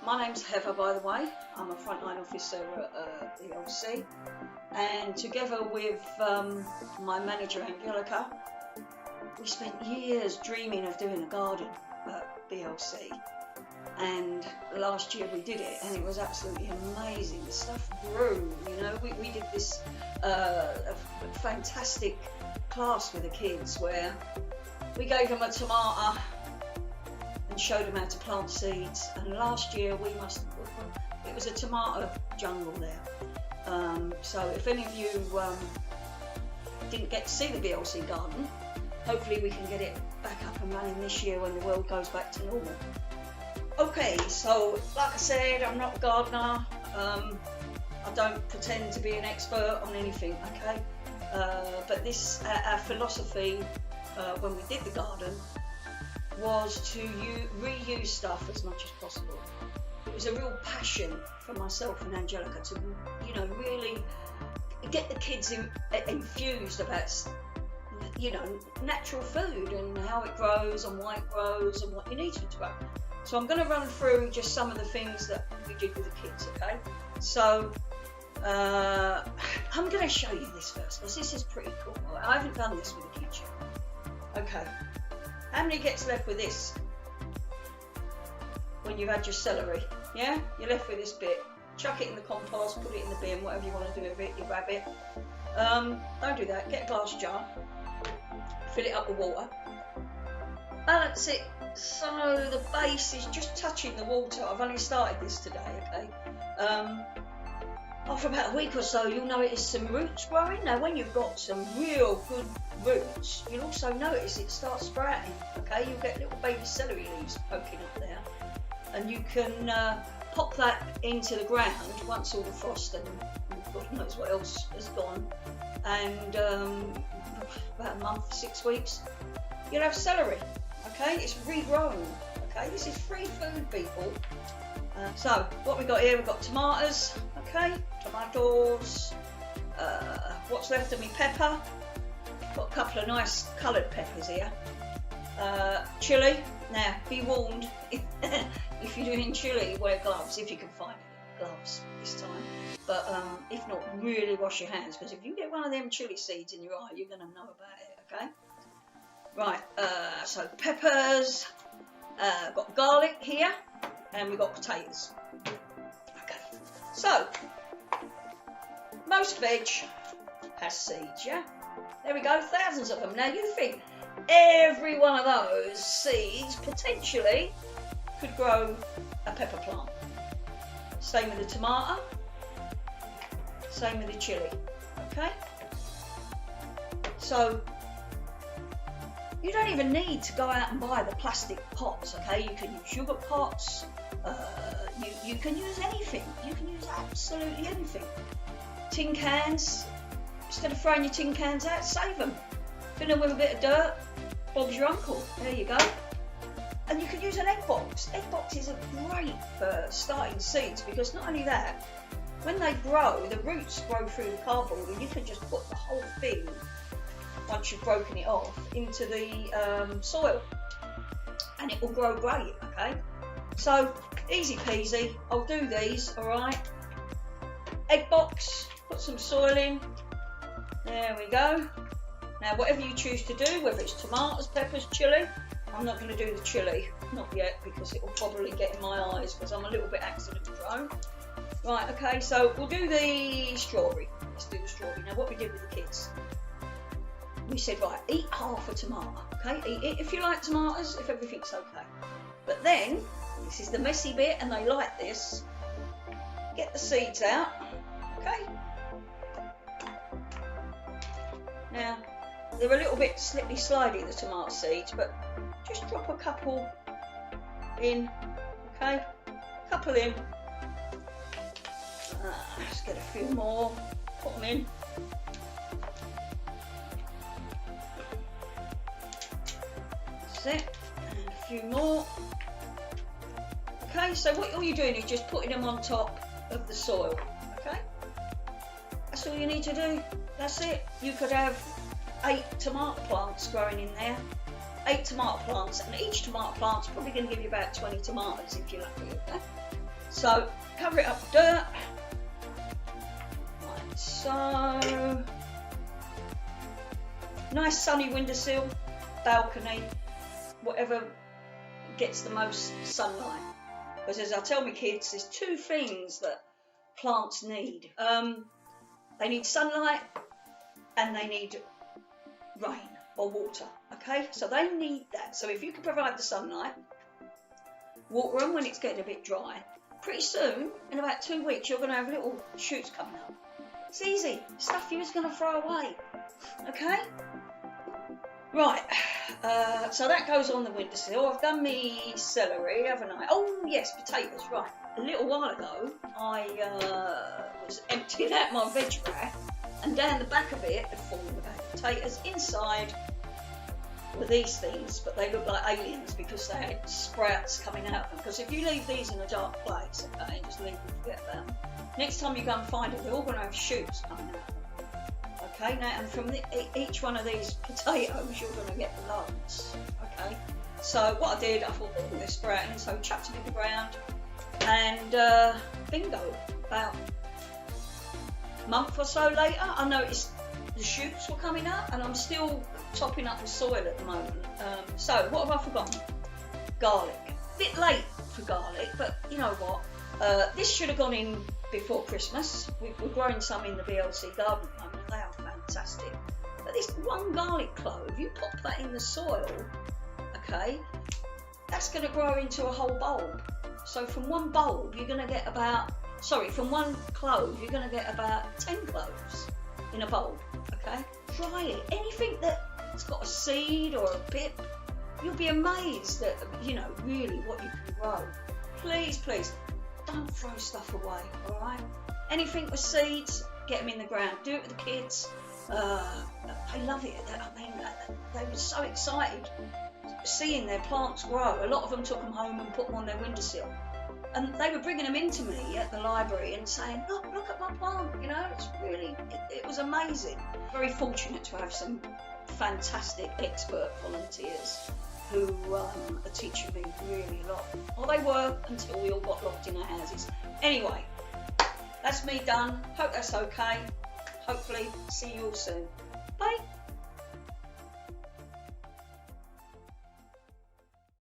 My name's Heather, by the way. I'm a frontline officer at the LC, and together with my manager Angelica, we spent years dreaming of doing a garden at BLC, and last year we did it, and it was absolutely amazing. The stuff grew, you know. We did this a fantastic class with the kids where we gave them a tomato and showed them how to plant seeds, and last year it was a tomato jungle there. So if any of you didn't get to see the BLC garden, hopefully we can get it back up and running this year when the world goes back to normal. Okay, so like I said, I'm not a gardener. I don't pretend to be an expert on anything, okay? But this, our philosophy when we did the garden was to reuse stuff as much as possible. It was a real passion for myself and Angelica to, you know, really get the kids infused about, you know, natural food and how it grows and why it grows and what you need it to grow. So I'm going to run through just some of the things that we did with the kids, okay? So I'm going to show you this first because this is pretty cool. I haven't done this with the kids yet. Okay. How many gets left with this when you've had your celery? Yeah? You're left with this bit. Chuck it in the compost, put it in the bin, whatever you want to do with it, you grab it. Don't do that. Get a glass jar, fill it up with water, balance it so the base is just touching the water. I've only started this today, okay? After about a week or so, you'll notice some roots growing. Now, when you've got some real good roots, you'll also notice it starts sprouting, okay? You'll get little baby celery leaves poking up there, and you can pop that into the ground once all the frost and God knows what else has gone, and about a month, 6 weeks, you'll have celery, okay? It's regrowing, okay? This is free food, people. So what we got here, we've got tomatoes, okay? Tomatoes, what's left of me pepper. Got a couple of nice coloured peppers here. Chilli. Now, be warned, if you're doing chilli, wear gloves, if you can find gloves this time. But if not, really wash your hands, because if you get one of them chilli seeds in your eye, you're going to know about it, okay? Right, so peppers, got garlic here, and we've got potatoes. Okay, so, most veg has seeds, yeah? There we go, thousands of them. Now you think every one of those seeds potentially could grow a pepper plant. Same with the tomato, same with the chilli, okay? So you don't even need to go out and buy the plastic pots, okay? You can use yogurt pots, you can use anything. You can use absolutely anything. Tin cans. Instead of throwing your tin cans out, save them. Fill them with a bit of dirt. Bob's your uncle. There you go. And you can use an egg box. Egg boxes are great for starting seeds, because not only that, when they grow, the roots grow through the cardboard, and you can just put the whole thing, once you've broken it off, into the soil, and it will grow great, okay? So, easy peasy. I'll do these, alright? Egg box, put some soil in. There we go. Now, whatever you choose to do, whether it's tomatoes, peppers, chilli, I'm not going to do the chilli, not yet, because it will probably get in my eyes, because I'm a little bit accident prone. Right, okay, so we'll do the strawberry. Let's do the strawberry. Now, what we did with the kids, we said, right, eat half a tomato, okay? Eat it if you like tomatoes, if everything's okay. But then, this is the messy bit, and they like this, get the seeds out, okay? Now, they're a little bit slippy slidey, the tomato seeds, but just drop a couple in, okay? Couple in. Let's get a few more, put them in. That's it, and a few more. Okay, so all you're doing is just putting them on top of the soil, okay? That's all you need to do. That's it. You could have 8 tomato plants growing in there. 8 tomato plants, and each tomato plant's probably going to give you about 20 tomatoes if you're lucky, okay? So cover it up with dirt, like so. Nice sunny windowsill, balcony, whatever gets the most sunlight. Because as I tell my kids, there's two things that plants need. They need sunlight and they need rain or water, okay? So they need that. So if you can provide the sunlight, water them when it's getting a bit dry, pretty soon, in about 2 weeks, you're going to have little shoots coming up. It's easy, stuff you're just going to throw away, okay? Right, so that goes on the windowsill. I've done me celery, haven't I? Oh yes, potatoes, right. A little while ago, I was emptying out my veg rack, and down the back of it had fallen a bag of potatoes. Inside were these things, but they look like aliens because they had sprouts coming out of them. Because if you leave these in a dark place, okay, and just leave them, forget about them, next time you go and find it, they're all going to have shoots coming out of them. Okay, now, and from each one of these potatoes, you're going to get loads. Okay, so what I did, I thought, oh, they're sprouting, so chucked them in the ground, and bingo, about a month or so later, I noticed the shoots were coming up, and I'm still topping up the soil at the moment. So what have I forgotten? Garlic. Bit late for garlic, but you know what? This should have gone in before Christmas. We're growing some in the BLC garden at the moment, and they are fantastic. But this one garlic clove, you pop that in the soil, okay, that's going to grow into a whole bulb. So from one bulb, you're going to get from one clove, you're going to get about 10 cloves in a bulb, okay? Try it. Anything that's got a seed or a pip, you'll be amazed at, you know, really what you can grow. Please, please, don't throw stuff away, all right? Anything with seeds, get them in the ground. Do it with the kids. They love it. I mean, they were so excited seeing their plants grow. A lot of them took them home and put them on their windowsill. And they were bringing them into me at the library and saying, look at my plant, you know, it's really, it was amazing. Very fortunate to have some fantastic expert volunteers who are teaching me really a lot. Well, they were until we all got locked in our houses. Anyway, that's me done. Hope that's okay. Hopefully see you all soon. Bye.